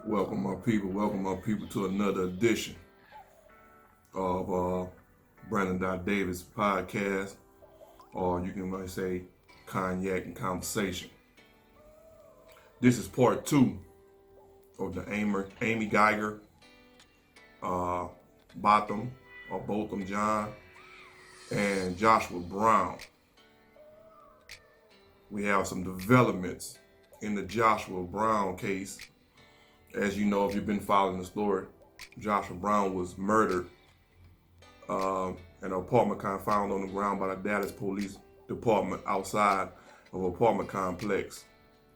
Welcome my people to another edition of Brandon Davis podcast, or you can might say Cognac and Conversation. This is part two of the Amy Guyger Botham or Botham John and Joshua Brown. We have some developments in the Joshua Brown case. As you know, if you've been following the story, Joshua Brown was murdered in an apartment found on the ground by the Dallas Police Department outside of an apartment complex.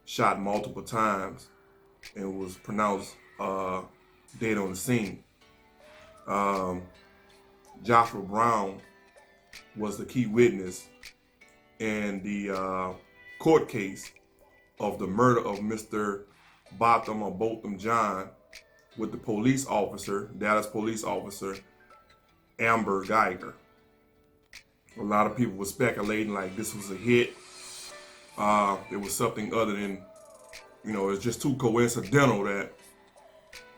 Shot multiple times and was pronounced dead on the scene. Joshua Brown was the key witness in the court case of the murder of Mr. Botham or Botham John with the police officer, Dallas police officer, Amber Guyger. A lot of people were speculating like this was a hit. It was something other than, it's just too coincidental that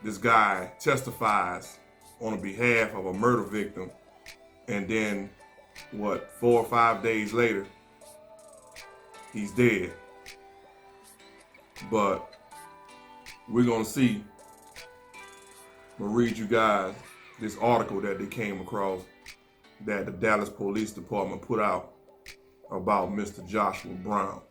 this guy testifies on behalf of a murder victim, and then 4 or 5 days later, he's dead. But we're gonna see. I'm gonna read you guys this article that they came across that the Dallas Police Department put out about Mr. Joshua Brown.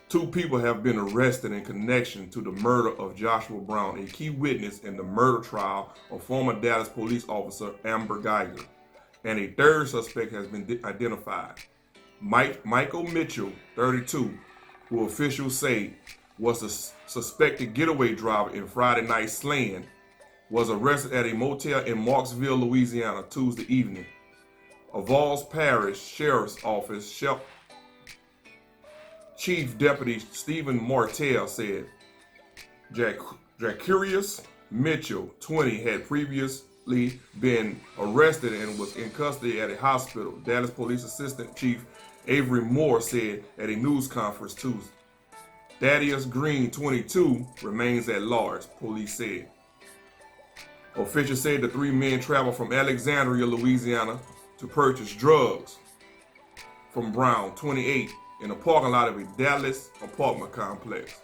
2 people have been arrested in connection to the murder of Joshua Brown, a key witness in the murder trial of former Dallas police officer Amber Guyger, and a third suspect has been identified. Michael Mitchell, 32, who officials say was a suspected getaway driver in Friday night slaying, was arrested at a motel in Marksville, Louisiana, Tuesday evening. A Valls Parish Sheriff's Office Chief Deputy Stephen Martell said Jacarius Mitchell, 20, had previously been arrested and was in custody at a hospital. Dallas Police Assistant Chief Avery Moore said at a news conference Tuesday. Thaddeus Green, 22, remains at large, police said. Officials said the 3 men traveled from Alexandria, Louisiana, to purchase drugs from Brown, 28, in a parking lot of a Dallas apartment complex.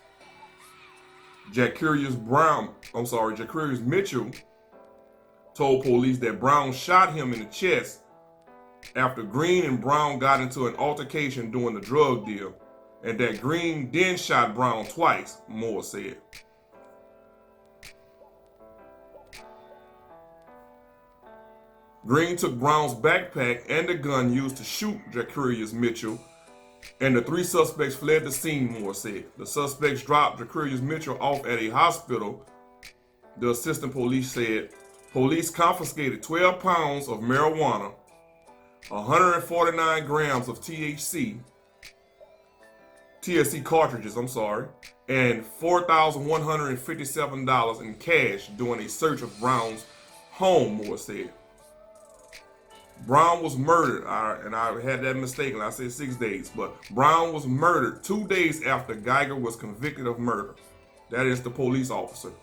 Jacarius Mitchell told police that Brown shot him in the chest after Green and Brown got into an altercation during the drug deal, and that Green then shot Brown twice, Moore said. Green took Brown's backpack and the gun used to shoot Jacarius Mitchell, and the 3 suspects fled the scene, Moore said. The suspects dropped Jacarius Mitchell off at a hospital, the assistant police said. Police confiscated 12 pounds of marijuana, 149 grams of THC cartridges, and $4,157 in cash during a search of Brown's home, Moore said. Brown was murdered, and I had that mistaken. I said 6 days, but Brown was murdered 2 days after Guyger was convicted of murder. That is the police officer.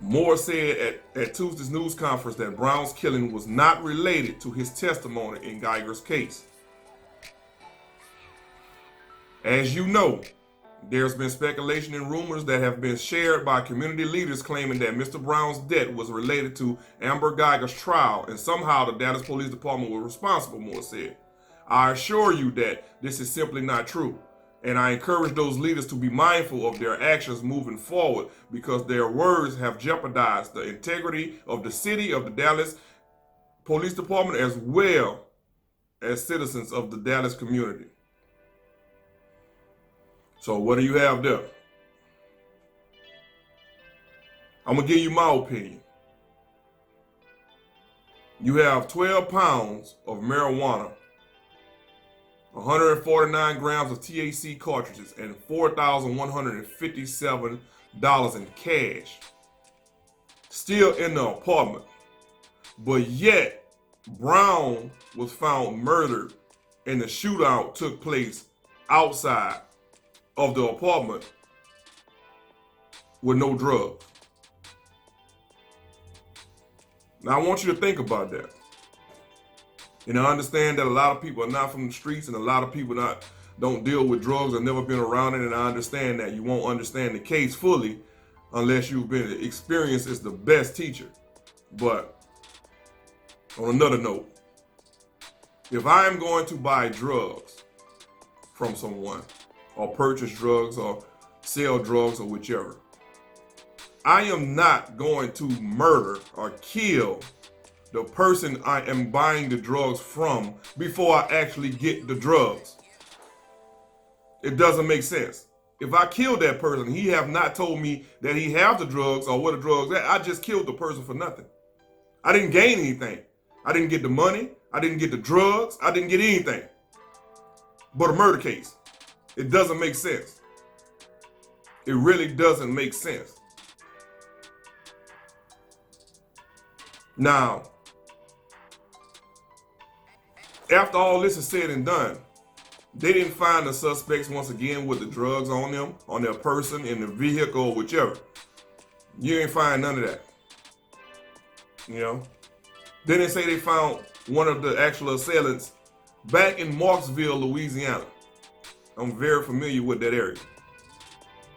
Moore said at Tuesday's news conference that Brown's killing was not related to his testimony in Guyger's case. As you know, there's been speculation and rumors that have been shared by community leaders claiming that Mr. Brown's death was related to Amber Guyger's trial, and somehow the Dallas Police Department was responsible, Moore said. I assure you that this is simply not true, and I encourage those leaders to be mindful of their actions moving forward because their words have jeopardized the integrity of the city, of the Dallas Police Department, as well as citizens of the Dallas community. So what do you have there? I'm going to give you my opinion. You have 12 pounds of marijuana, 149 grams of THC cartridges, and $4,157 in cash still in the apartment. But yet, Brown was found murdered and the shootout took place outside of the apartment with no drugs. Now, I want you to think about that. And I understand that a lot of people are not from the streets, and a lot of people don't deal with drugs or never been around it, and I understand that. You won't understand the case fully unless you've been experienced as the best teacher. But on another note, if I am going to buy drugs from someone, or purchase drugs, or sell drugs, or whichever, I am not going to murder or kill the person I am buying the drugs from before I actually get the drugs. It doesn't make sense. If I killed that person, he have not told me that he have the drugs or what the drugs are. I just killed the person for nothing. I didn't gain anything. I didn't get the money. I didn't get the drugs. I didn't get anything but a murder case. It doesn't make sense. It really doesn't make sense. Now, after all this is said and done, they didn't find the suspects once again with the drugs on them, on their person, in the vehicle, or whichever. You ain't find none of that. You know? Then they say they found one of the actual assailants back in Marksville, Louisiana. I'm very familiar with that area.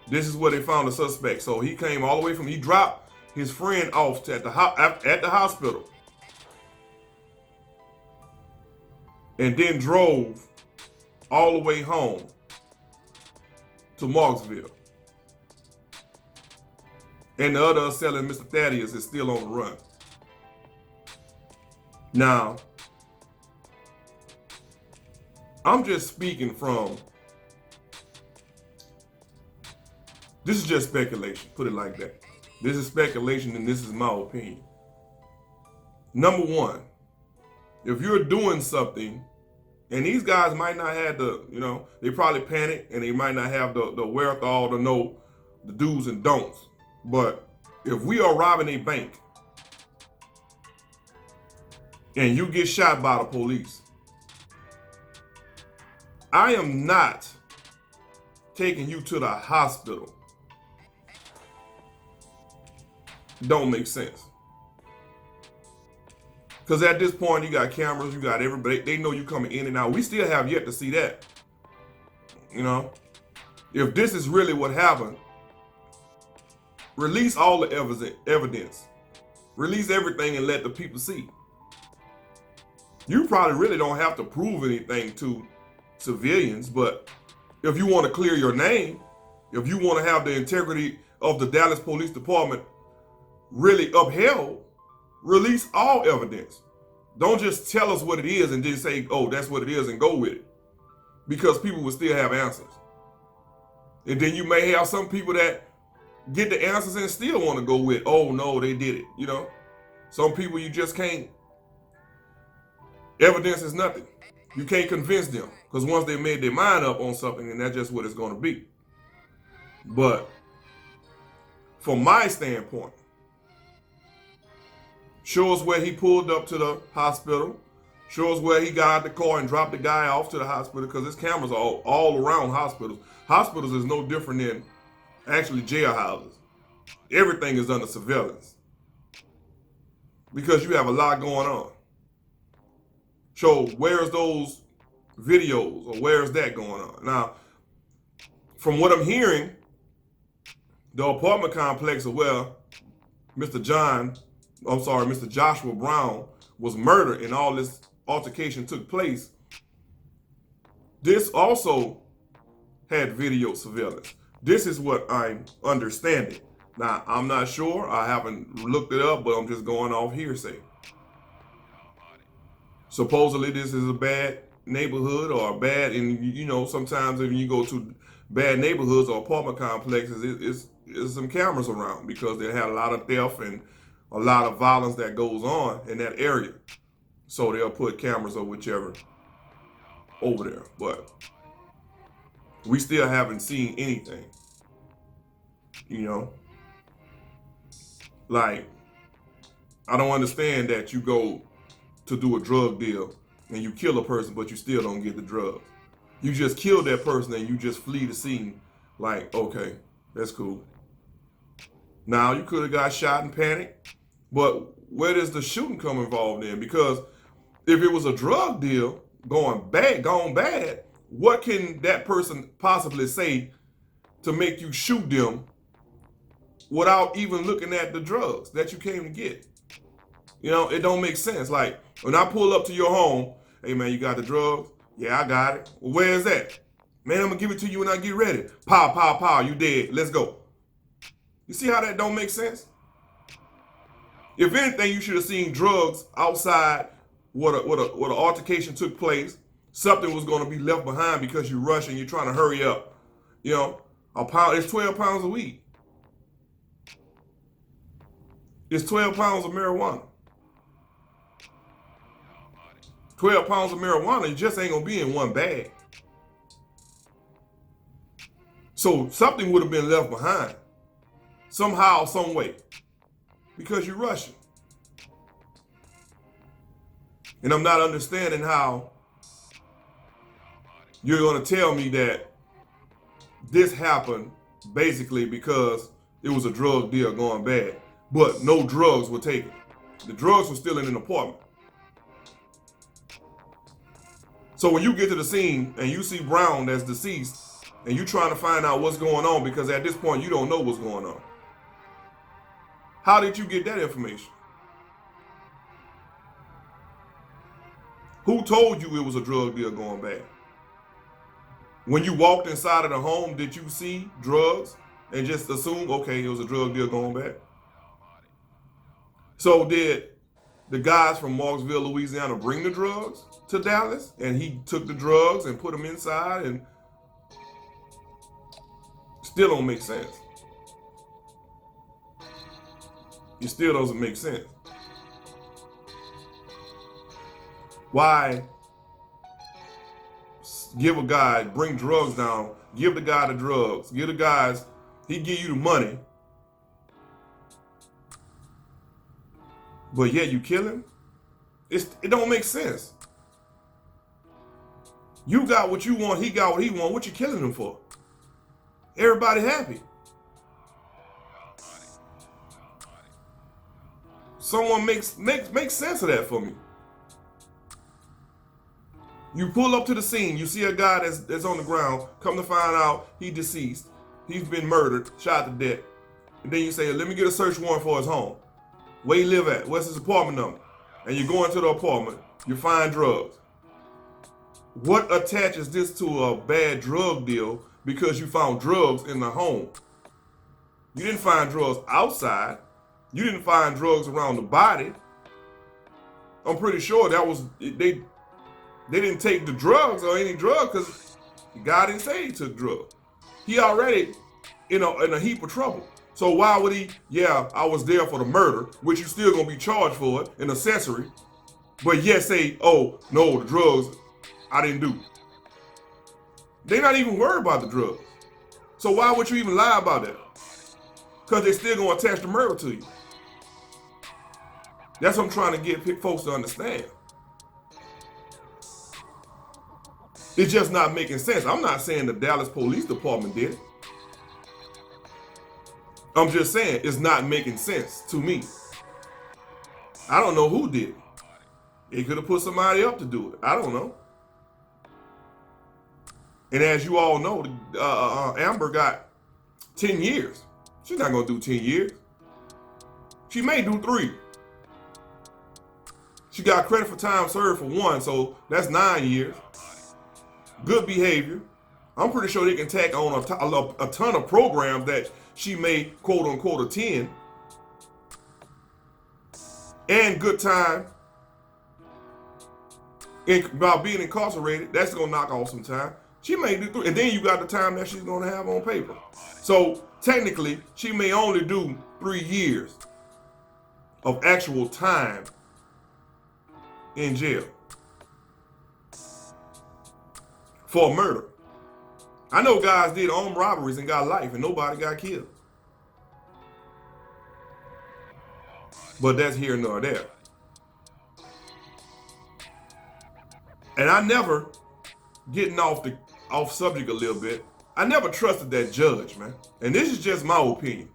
This is where they found the suspect. So he came all the way he dropped his friend off at the hospital, and then drove all the way home to Marksville. And the other assailant, Mr. Thaddeus, is still on the run. Now, I'm just speaking from, this is just speculation, put it like that. This is speculation, and this is my opinion. Number one, if you're doing something, and these guys might not have they probably panic, and they might not have the wherewithal to know the do's and don'ts. But if we are robbing a bank, and you get shot by the police, I am not taking you to the hospital. Don't make sense. Because at this point, you got cameras, you got everybody. They know you coming in and out. We still have yet to see that. You know, if this is really what happened, release all the evidence. Release everything and let the people see. You probably really don't have to prove anything to civilians, but if you want to clear your name, if you want to have the integrity of the Dallas Police Department really upheld, release all evidence. Don't just tell us what it is and just say, oh, that's what it is, and go with it. Because people will still have answers. And then you may have some people that get the answers and still want to go with, oh, no, they did it. You know, some people you just can't. Evidence is nothing. You can't convince them, because once they made their mind up on something, then that's just what it's going to be. But from my standpoint, show us where he pulled up to the hospital. Show us where he got out the car and dropped the guy off to the hospital, because his cameras are all around hospitals. Hospitals is no different than actually jailhouses. Everything is under surveillance because you have a lot going on. So where's those videos, or where's that going on? Now, from what I'm hearing, the apartment complex of where Mr. Joshua Brown was murdered and all this altercation took place, this also had video surveillance. This is what I'm understanding. Now, I'm not sure. I haven't looked it up, but I'm just going off hearsay. Supposedly, this is a bad neighborhood, or a bad, and you know, sometimes if you go to bad neighborhoods or apartment complexes, it's some cameras around, because they have a lot of theft and a lot of violence that goes on in that area. So they'll put cameras or whichever over there. But we still haven't seen anything. You know? Like, I don't understand that you go to do a drug deal and you kill a person, but you still don't get the drugs. You just kill that person and you just flee the scene Like, okay, that's cool. Now you could have got shot and panicked, but where does the shooting come involved in? Because if it was a drug deal gone bad, what can that person possibly say to make you shoot them without even looking at the drugs that you came to get? You know, it don't make sense. Like when I pull up to your home, hey man, you got the drugs? Yeah, I got it. Well, where is that? Man, I'm gonna give it to you when I get ready. Pow, pow, pow, you dead. Let's go. You see how that don't make sense? If anything, you should have seen drugs outside what an altercation took place. Something was going to be left behind because you rush and you're trying to hurry up. You know, a pound, it's 12 pounds of weed. It's 12 pounds of marijuana. 12 pounds of marijuana, it just ain't going to be in one bag. So something would have been left behind. Somehow, some way. Because you're rushing. And I'm not understanding how you're going to tell me that this happened basically because it was a drug deal going bad, but no drugs were taken. The drugs were still in an apartment. So when you get to the scene and you see Brown that's deceased and you're trying to find out what's going on because at this point you don't know what's going on. How did you get that information? Who told you it was a drug deal going bad? When you walked inside of the home, did you see drugs and just assume, okay, it was a drug deal going bad? So did the guys from Marksville, Louisiana bring the drugs to Dallas and he took the drugs and put them inside and still don't make sense. It still doesn't make sense. Why give a guy, bring drugs down, give the guy the drugs, give the guys, he give you the money, but yet you kill him? It don't make sense. You got what you want, he got what he want, what you killing him for? Everybody happy. Someone make sense of that for me. You pull up to the scene, you see a guy that's on the ground, come to find out he deceased, he's been murdered, shot to death. And then you say, let me get a search warrant for his home. Where he live at? What's his apartment number? And you go into the apartment, you find drugs. What attaches this to a bad drug deal because you found drugs in the home? You didn't find drugs outside. You didn't find drugs around the body. I'm pretty sure that was, they didn't take the drugs or any drug because the guy didn't say he took drugs. He already in a heap of trouble. So why would he, yeah, I was there for the murder, which you're still gonna be charged for it, an accessory, but yet say, oh, no, the drugs, I didn't do. They're not even worried about the drugs. So why would you even lie about that? Because they're still gonna attach the murder to you. That's what I'm trying to get folks to understand. It's just not making sense. I'm not saying the Dallas Police Department did it. I'm just saying it's not making sense to me. I don't know who did it. They could have put somebody up to do it. I don't know. And as you all know, Amber got 10 years. She's not going to do 10 years. She may do 3. She got credit for time served for 1, so that's 9 years. Good behavior. I'm pretty sure they can tack on a ton of programs that she made, quote unquote, a 10. And good time. About being incarcerated, that's going to knock off some time. She may do 3. And then you got the time that she's going to have on paper. So technically, she may only do 3 years of actual time in jail for murder. I know guys did armed robberies and got life and nobody got killed. But that's here nor there. And I never, getting off subject a little bit, I never trusted that judge, man. And this is just my opinion.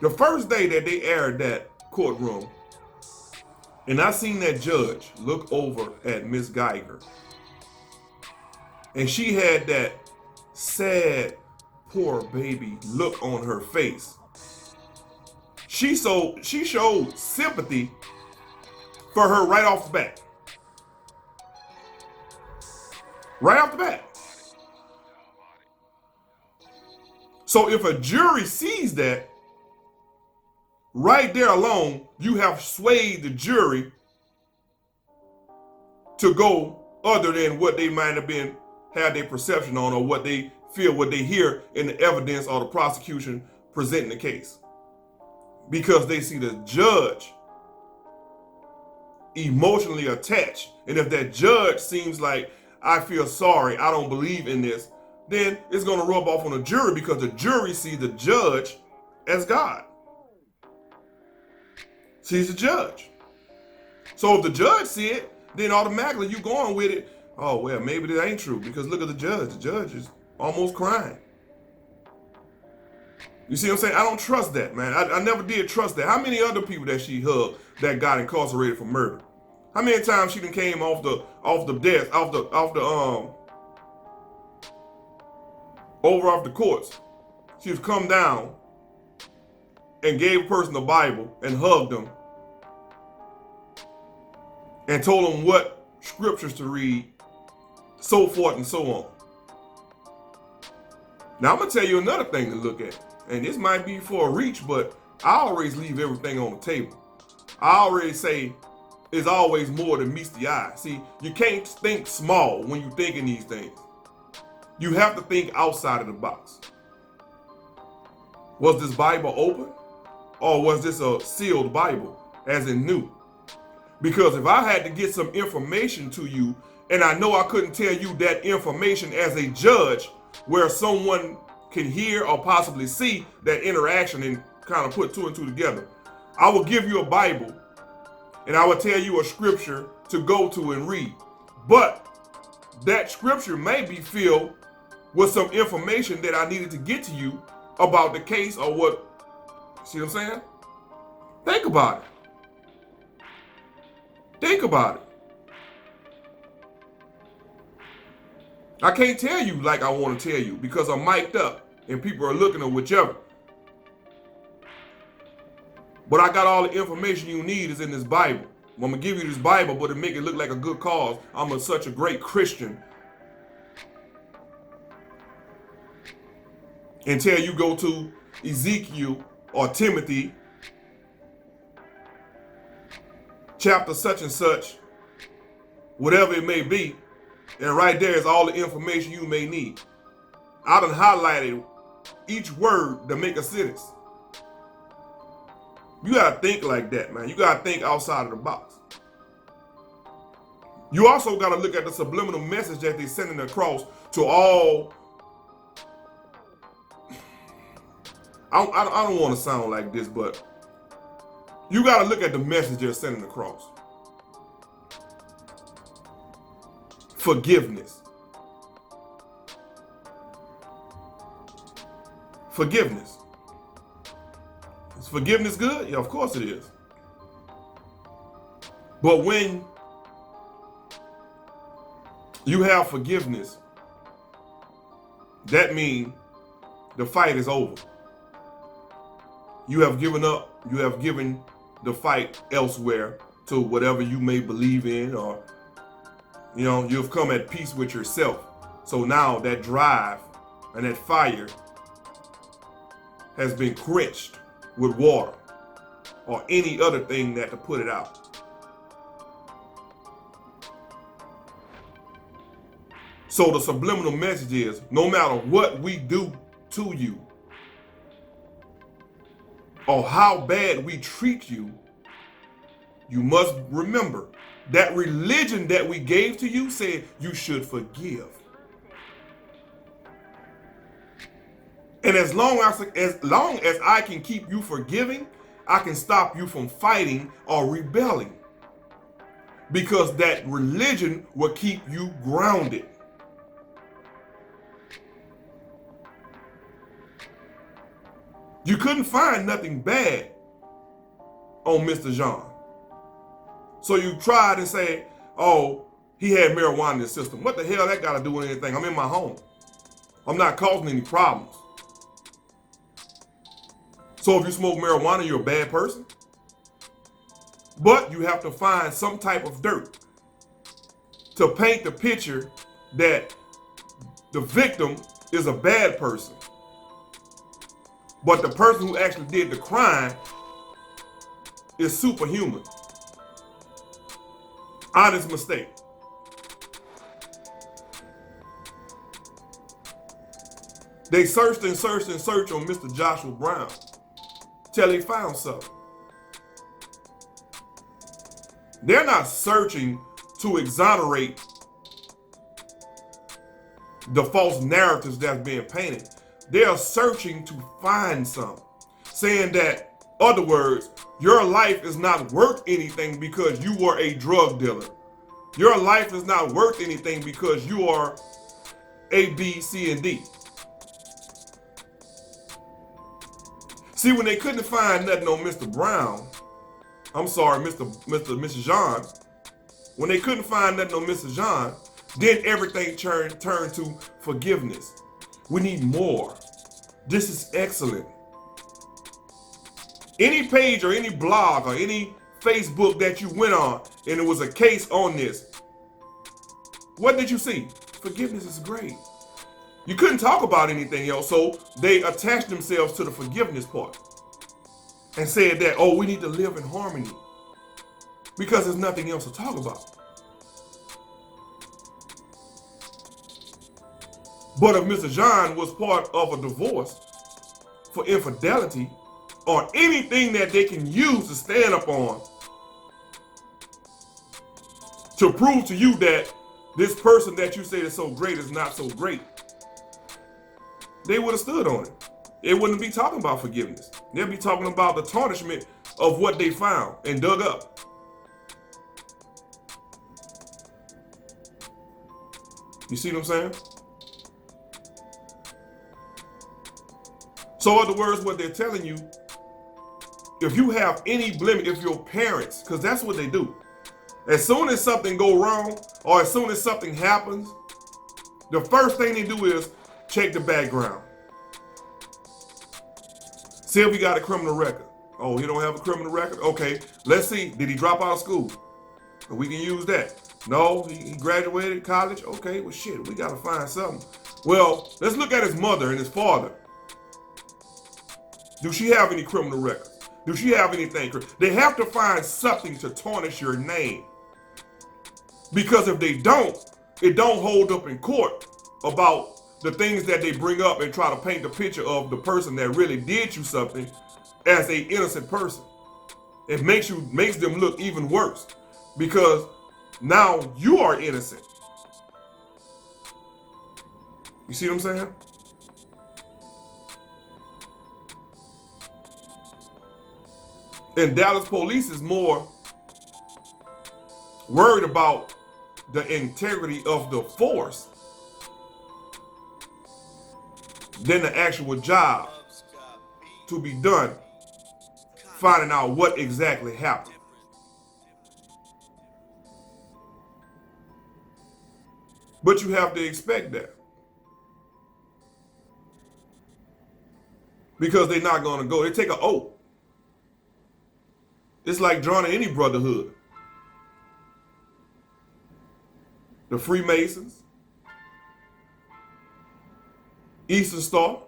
The first day that they aired that courtroom, and I seen that judge look over at Miss Guyger, and she had that sad, poor baby look on her face. She showed sympathy for her right off the bat. Right off the bat. So if a jury sees that, right there alone, you have swayed the jury to go other than what they might have been, had their perception on, or what they feel, what they hear in the evidence or the prosecution presenting the case. Because they see the judge emotionally attached. And if that judge seems like, I feel sorry, I don't believe in this, then it's going to rub off on the jury, because the jury sees the judge as God. Sees the judge. So if the judge see it, then automatically you going with it. Oh, well, maybe that ain't true, because look at the judge. The judge is almost crying. You see what I'm saying? I don't trust that, man. I never did trust that. How many other people that she hugged that got incarcerated for murder? How many times she done came off the desk, off the courts? She was come down and gave a person the Bible and hugged them and told them what scriptures to read, so forth and so on. Now I'm gonna tell you another thing to look at, and this might be for a reach, but I always leave everything on the table. I already say it's always more than meets the eye. See, you can't think small when you thinking these things. You have to think outside of the box. Was this Bible open? Or was this a sealed Bible, as in new? Because if I had to get some information to you, and I know I couldn't tell you that information as a judge, where someone can hear or possibly see that interaction and kind of put two and two together, I will give you a Bible, and I will tell you a scripture to go to and read. But that scripture may be filled with some information that I needed to get to you about the case or what. See what I'm saying? Think about it. Think about it. I can't tell you like I want to tell you because I'm mic'd up and people are looking or whichever. But I got all the information you need is in this Bible. I'm going to give you this Bible, but to make it look like a good cause, I'm such a great Christian. Until you go to Ezekiel or Timothy, chapter such and such, whatever it may be, and right there is all the information you may need. I done highlighted each word to make a sentence. You gotta think like that, man. You gotta think outside of the box. You also gotta look at the subliminal message that they're sending across to all. I don't want to sound like this, but you gotta look at the message they're sending across. Forgiveness. Forgiveness. Is forgiveness good? Yeah, of course it is. But when you have forgiveness, that means the fight is over. You have given up, you have given the fight elsewhere to whatever you may believe in, or you've come at peace with yourself. So now that drive and that fire has been quenched with water or any other thing that to put it out. So the subliminal message is, no matter what we do to you or how bad we treat you, you must remember that religion that we gave to you said you should forgive. And as long as I can keep you forgiving, I can stop you from fighting or rebelling. Because that religion will keep you grounded. You couldn't find nothing bad on Mr. John. So you tried and say, oh, he had marijuana in his system. What the hell that got to do with anything? I'm in my home. I'm not causing any problems. So if you smoke marijuana, you're a bad person? But you have to find some type of dirt to paint the picture that the victim is a bad person. But the person who actually did the crime is superhuman. Honest mistake. They searched and searched and searched on Mr. Joshua Brown till they found something. They're not searching to exonerate the false narratives that's being painted. They are searching to find something. Saying that, other words, your life is not worth anything because you were a drug dealer. Your life is not worth anything because you are A, B, C, and D. See, when they couldn't find nothing on Mr. Brown, I'm sorry, Mr. John, when they couldn't find nothing on Mr. John, then everything turned to forgiveness. We need more. This is excellent. Any page or any blog or any Facebook that you went on and it was a case on this, what did you see? Forgiveness is great. You couldn't talk about anything else, so they attached themselves to the forgiveness part and said that, oh, we need to live in harmony because there's nothing else to talk about. But if Mr. John was part of a divorce for infidelity or anything that they can use to stand up on to prove to you that this person that you say is so great is not so great, they would have stood on it. It wouldn't be talking about forgiveness. They'd be talking about the tarnishment of what they found and dug up. You see what I'm saying? So in other words, what they're telling you, if you have any blemish, if your parents, because that's what they do. As soon as something go wrong or as soon as something happens, the first thing they do is check the background. See if he got a criminal record. Oh, he don't have a criminal record? Okay, let's see. Did he drop out of school? We can use that. No, he graduated college? Okay, well shit, we gotta find something. Well, let's look at his mother and his father. Do she have any criminal records? Do she have anything? They have to find something to tarnish your name. Because if they don't, it don't hold up in court about the things that they bring up and try to paint the picture of the person that really did you something as a innocent person. It makes them look even worse because now you are innocent. You see what I'm saying? And Dallas police is more worried about the integrity of the force than the actual job to be done, finding out what exactly happened. But you have to expect that. Because they're not going to go. They take an oath. It's like joining any brotherhood. The Freemasons, Eastern Star,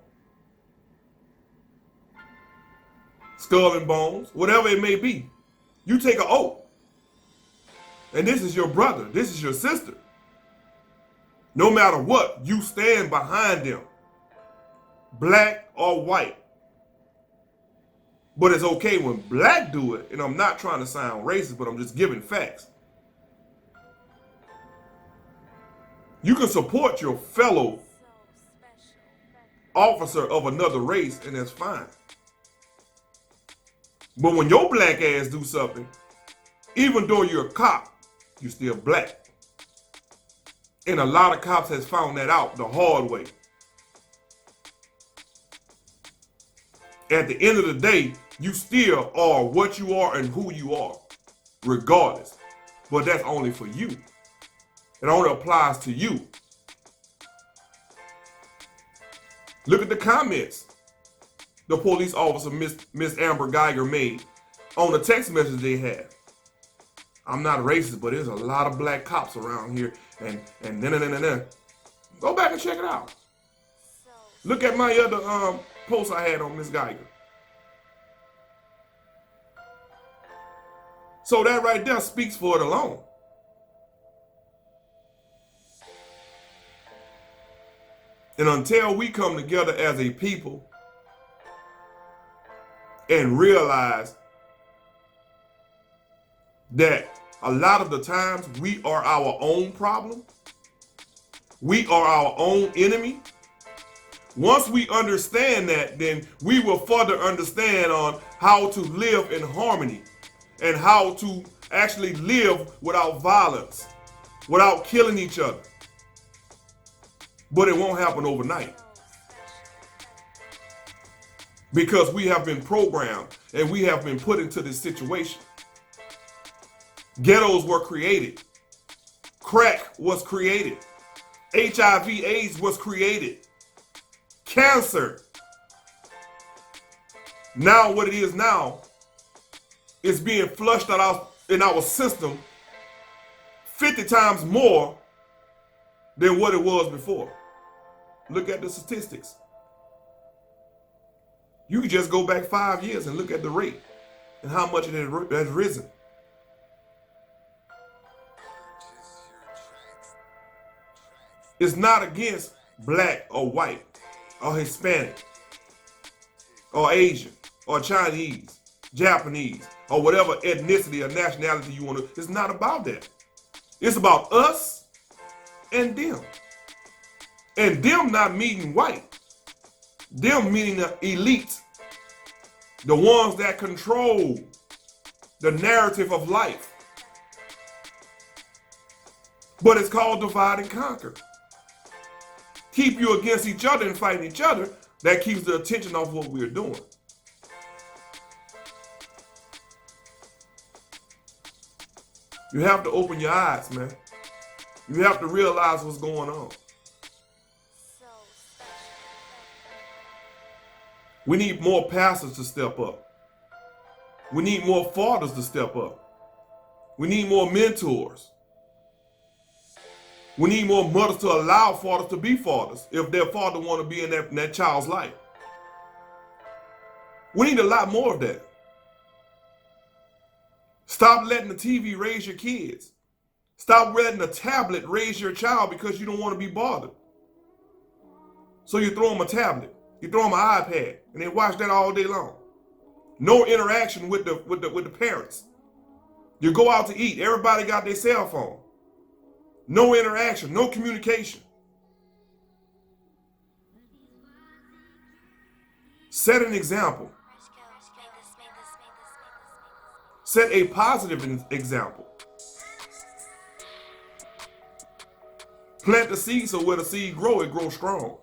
Skull and Bones, whatever it may be. You take an oath. And this is your brother. This is your sister. No matter what, you stand behind them. Black or white. But it's okay when black do it, and I'm not trying to sound racist, but I'm just giving facts. You can support your fellow officer of another race, and that's fine. But when your black ass do something, even though you're a cop, you're still black. And a lot of cops has found that out the hard way. At the end of the day, you still are what you are and who you are, regardless. But that's only for you. It only applies to you. Look at the comments the police officer, Miss Amber Guyger, made on the text message they had. I'm not racist, but there's a lot of black cops around here, and then. Go back and check it out. Look at my other post I had on Miss Guyger. So that right there speaks for it alone. And until we come together as a people and realize that a lot of the times we are our own problem, we are our own enemy. Once we understand that, then we will further understand on how to live in harmony and how to actually live without violence, without killing each other. But it won't happen overnight, because we have been programmed and we have been put into this situation. Ghettos were created. Crack was created. HIV/AIDS was created. Cancer. Now what it is now is being flushed out in our system 50 times more than what it was before. Look at the statistics. You can just go back 5 years and look at the rate and how much it has risen. It's not against black or white or Hispanic or Asian or Chinese, Japanese, or whatever ethnicity or nationality you want to. It's not about that. It's about us and them. And them not meaning white. Them meaning the elite. The ones that control the narrative of life. But it's called divide and conquer. Keep you against each other and fighting each other. That keeps the attention off what we're doing. You have to open your eyes, man. You have to realize what's going on. We need more pastors to step up. We need more fathers to step up. We need more mentors. We need more mothers to allow fathers to be fathers if their father want to be in that child's life. We need a lot more of that. Stop letting the TV raise your kids. Stop letting the tablet raise your child because you don't want to be bothered. So you throw them a tablet. You throw them an iPad and they watch that all day long. No interaction with the parents. You go out to eat. Everybody got their cell phone. No interaction, no communication. Set an example. Set a positive example. Plant the seed so where the seed grows, it grows strong.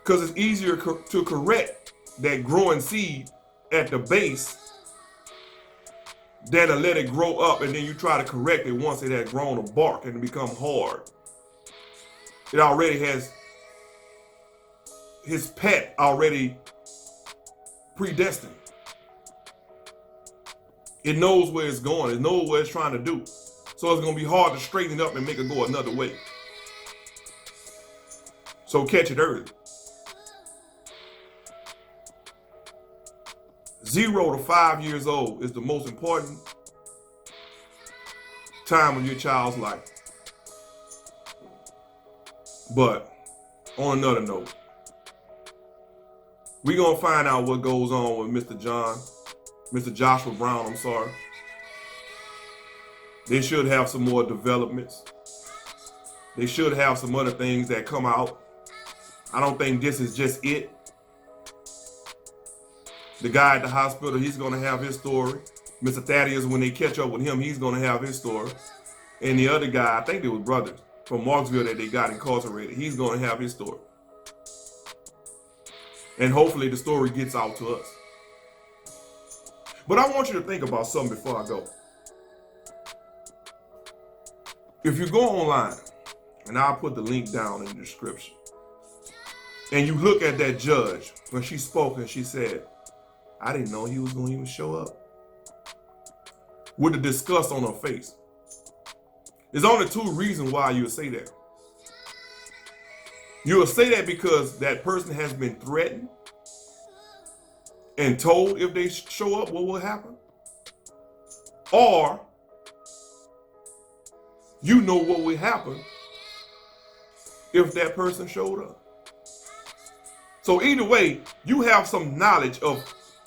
Because it's easier to correct that growing seed at the base than to let it grow up and then you try to correct it once it has grown a bark and it become hard. It already has his pet already predestined. It knows where it's going. It knows what it's trying to do. So it's going to be hard to straighten it up and make it go another way. So catch it early. 0 to 5 years old is the most important time of your child's life. But on another note, we're going to find out what goes on with Mr. Joshua Brown, I'm sorry. They should have some more developments. They should have some other things that come out. I don't think this is just it. The guy at the hospital, he's going to have his story. Mr. Thaddeus, when they catch up with him, he's going to have his story. And the other guy, I think they were brothers from Marksville that they got incarcerated. He's going to have his story. And hopefully the story gets out to us. But I want you to think about something before I go. If you go online, and I'll put the link down in the description, and you look at that judge when she spoke and she said, I didn't know he was going to even show up, with the disgust on her face. There's only two reasons why you would say that. You will say that because that person has been threatened and told if they show up what will happen. Or you know what would happen if that person showed up. So either way, you have some knowledge of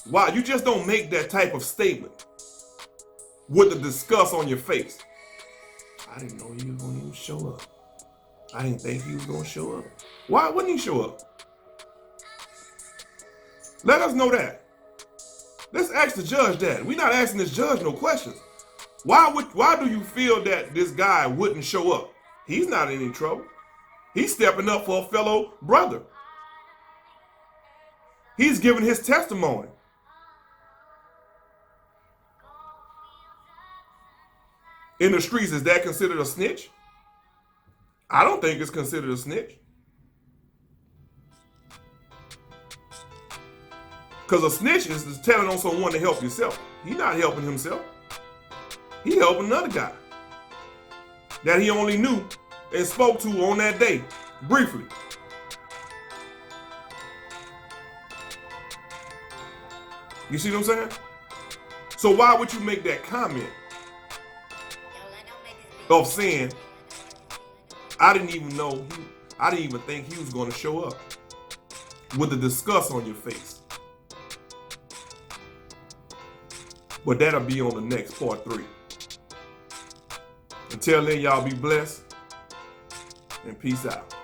why. You just don't make that type of statement with the disgust on your face. I didn't know he was going to even show up. I didn't think he was going to show up. Why wouldn't he show up? Let us know that. Let's ask the judge that. We're not asking this judge no questions. Why do you feel that this guy wouldn't show up? He's not in any trouble. He's stepping up for a fellow brother. He's giving his testimony. In the streets, is that considered a snitch? I don't think it's considered a snitch. Because a snitch is telling on someone to help yourself. He's not helping himself. He helping another guy that he only knew and spoke to on that day, briefly. You see what I'm saying? So why would you make that comment of saying, I didn't even think he was going to show up, with the disgust on your face? But that'll be on the next part 3. Until then, y'all be blessed and peace out.